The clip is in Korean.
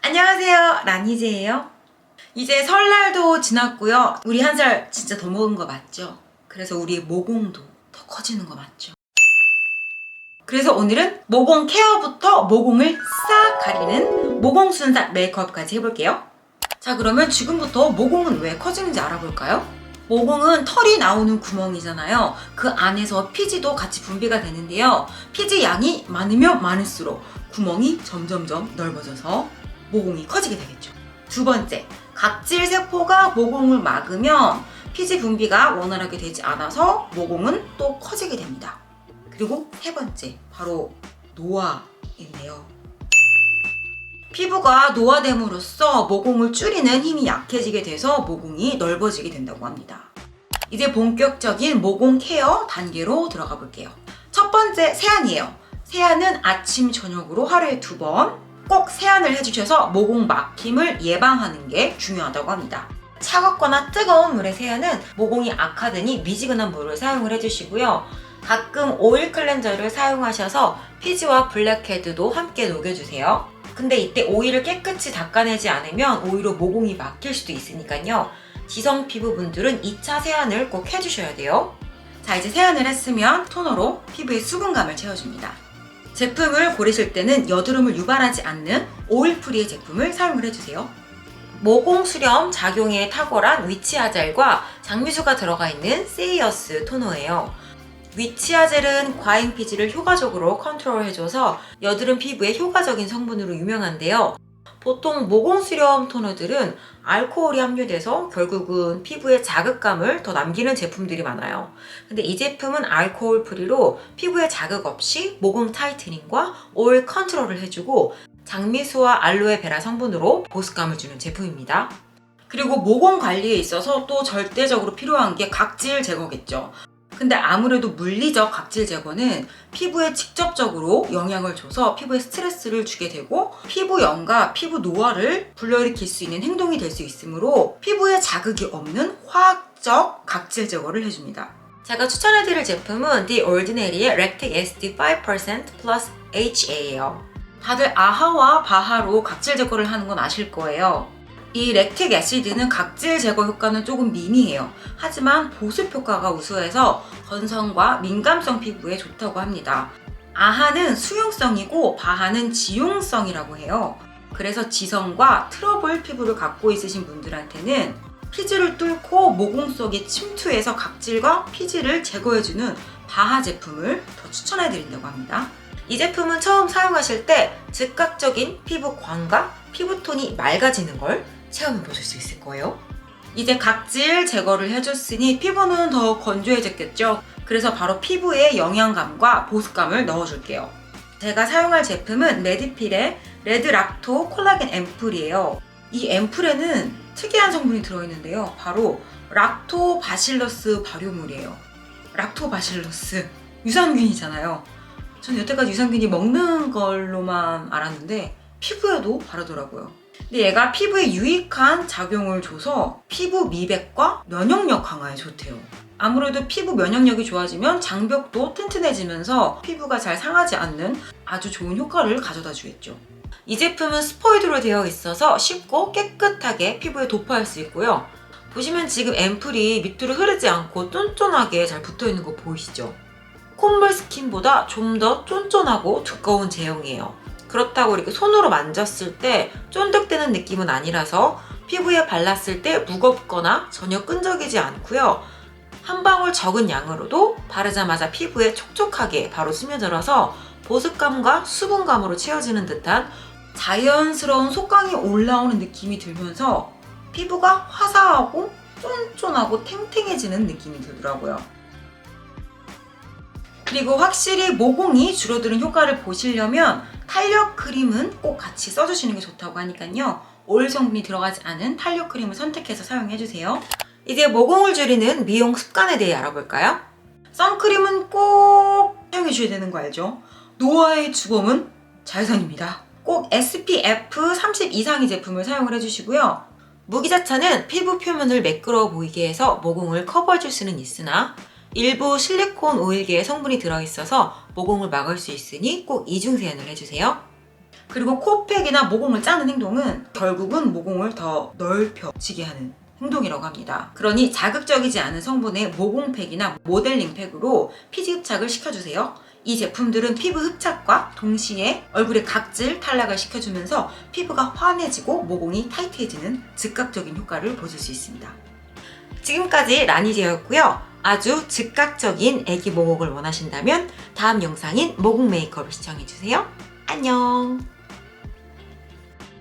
안녕하세요, 라니제예요. 이제 설날도 지났고요. 우리 한 살 진짜 더 먹은 거 맞죠? 그래서 우리 모공도 더 커지는 거 맞죠? 그래서 오늘은 모공 케어부터 모공을 싹 가리는 모공 순삭 메이크업까지 해볼게요. 자, 그러면 지금부터 모공은 왜 커지는지 알아볼까요? 모공은 털이 나오는 구멍이잖아요. 그 안에서 피지도 같이 분비가 되는데요. 피지 양이 많으면 많을수록 구멍이 점점점 넓어져서 모공이 커지게 되겠죠. 두 번째, 각질 세포가 모공을 막으면 피지 분비가 원활하게 되지 않아서 모공은 또 커지게 됩니다. 그리고 세 번째, 바로 노화인데요. 피부가 노화됨으로써 모공을 줄이는 힘이 약해지게 돼서 모공이 넓어지게 된다고 합니다. 이제 본격적인 모공 케어 단계로 들어가 볼게요. 첫 번째, 세안이에요. 세안은 아침, 저녁으로 하루에 2번 꼭 세안을 해주셔서 모공 막힘을 예방하는 게 중요하다고 합니다. 차갑거나 뜨거운 물에 세안은 모공이 악화되니 미지근한 물을 사용을 해주시고요. 가끔 오일 클렌저를 사용하셔서 피지와 블랙헤드도 함께 녹여주세요. 근데 이때 오일을 깨끗이 닦아내지 않으면 오히려 모공이 막힐 수도 있으니까요. 지성 피부분들은 2차 세안을 꼭 해주셔야 돼요. 자, 이제 세안을 했으면 토너로 피부에 수분감을 채워줍니다. 제품을 고르실 때는 여드름을 유발하지 않는 오일프리의 제품을 사용을 해주세요. 모공 수렴 작용에 탁월한 위치아젤과 장미수가 들어가 있는 세이어스 토너예요. 위치아젤은 과잉 피지를 효과적으로 컨트롤해줘서 여드름 피부에 효과적인 성분으로 유명한데요. 보통 모공 수렴 토너들은 알코올이 함유돼서 결국은 피부에 자극감을 더 남기는 제품들이 많아요. 근데 이 제품은 알코올 프리로 피부에 자극 없이 모공 타이트닝과 오일 컨트롤을 해주고 장미수와 알로에베라 성분으로 보습감을 주는 제품입니다. 그리고 모공 관리에 있어서 또 절대적으로 필요한 게 각질 제거겠죠. 근데 아무래도 물리적 각질 제거는 피부에 직접적으로 영향을 줘서 피부에 스트레스를 주게 되고 피부염과 피부 노화를 불러일으킬 수 있는 행동이 될 수 있으므로 피부에 자극이 없는 화학적 각질 제거를 해줍니다. 제가 추천해드릴 제품은 The Ordinary의 Lactic Acid 5% Plus HA예요. 다들 아하와 바하로 각질 제거를 하는 건 아실 거예요. 이 렉틱 애시드는 각질 제거 효과는 조금 미미해요. 하지만 보습 효과가 우수해서 건성과 민감성 피부에 좋다고 합니다. 아하는 수용성이고 바하는 지용성이라고 해요. 그래서 지성과 트러블 피부를 갖고 있으신 분들한테는 피지를 뚫고 모공 속에 침투해서 각질과 피지를 제거해주는 바하 제품을 더 추천해드린다고 합니다. 이 제품은 처음 사용하실 때 즉각적인 피부광과 피부톤이 맑아지는 걸 체험해 보실 수 있을 거예요. 이제 각질 제거를 해줬으니 피부는 더 건조해졌겠죠? 그래서 바로 피부에 영양감과 보습감을 넣어줄게요. 제가 사용할 제품은 메디필의 레드락토 콜라겐 앰플이에요. 이 앰플에는 특이한 성분이 들어있는데요. 바로 락토바실러스 발효물이에요. 락토바실러스, 유산균이잖아요. 전 여태까지 유산균이 먹는 걸로만 알았는데 피부에도 바르더라고요. 근데 얘가 피부에 유익한 작용을 줘서 피부 미백과 면역력 강화에 좋대요. 아무래도 피부 면역력이 좋아지면 장벽도 튼튼해지면서 피부가 잘 상하지 않는 아주 좋은 효과를 가져다 주겠죠. 이 제품은 스포이드로 되어 있어서 쉽고 깨끗하게 피부에 도포할 수 있고요. 보시면 지금 앰플이 밑으로 흐르지 않고 쫀쫀하게 잘 붙어 있는 거 보이시죠? 콧물 스킨보다 좀 더 쫀쫀하고 두꺼운 제형이에요. 그렇다고 이렇게 손으로 만졌을 때 쫀득대는 느낌은 아니라서 피부에 발랐을 때 무겁거나 전혀 끈적이지 않고요. 한 방울 적은 양으로도 바르자마자 피부에 촉촉하게 바로 스며들어서 보습감과 수분감으로 채워지는 듯한 자연스러운 속광이 올라오는 느낌이 들면서 피부가 화사하고 쫀쫀하고 탱탱해지는 느낌이 들더라고요. 그리고 확실히 모공이 줄어드는 효과를 보시려면 탄력 크림은 꼭 같이 써주시는 게 좋다고 하니까요. 오일 성분이 들어가지 않은 탄력 크림을 선택해서 사용해주세요. 이제 모공을 줄이는 미용 습관에 대해 알아볼까요? 선크림은 꼭 사용해줘야 되는 거 알죠? 노화의 주범은 자외선입니다. 꼭 SPF 30 이상의 제품을 사용을 해주시고요. 무기자차는 피부 표면을 매끄러워 보이게 해서 모공을 커버해줄 수는 있으나 일부 실리콘 오일계의 성분이 들어있어서 모공을 막을 수 있으니 꼭 이중 세안을 해주세요. 그리고 코팩이나 모공을 짜는 행동은 결국은 모공을 더 넓혀지게 하는 행동이라고 합니다. 그러니 자극적이지 않은 성분의 모공팩이나 모델링 팩으로 피지 흡착을 시켜주세요. 이 제품들은 피부 흡착과 동시에 얼굴의 각질 탈락을 시켜주면서 피부가 환해지고 모공이 타이트해지는 즉각적인 효과를 보실 수 있습니다. 지금까지 라니제였고요. 아주 즉각적인 애기 모공을 원하신다면 다음 영상인 모공 메이크업을 시청해주세요. 안녕!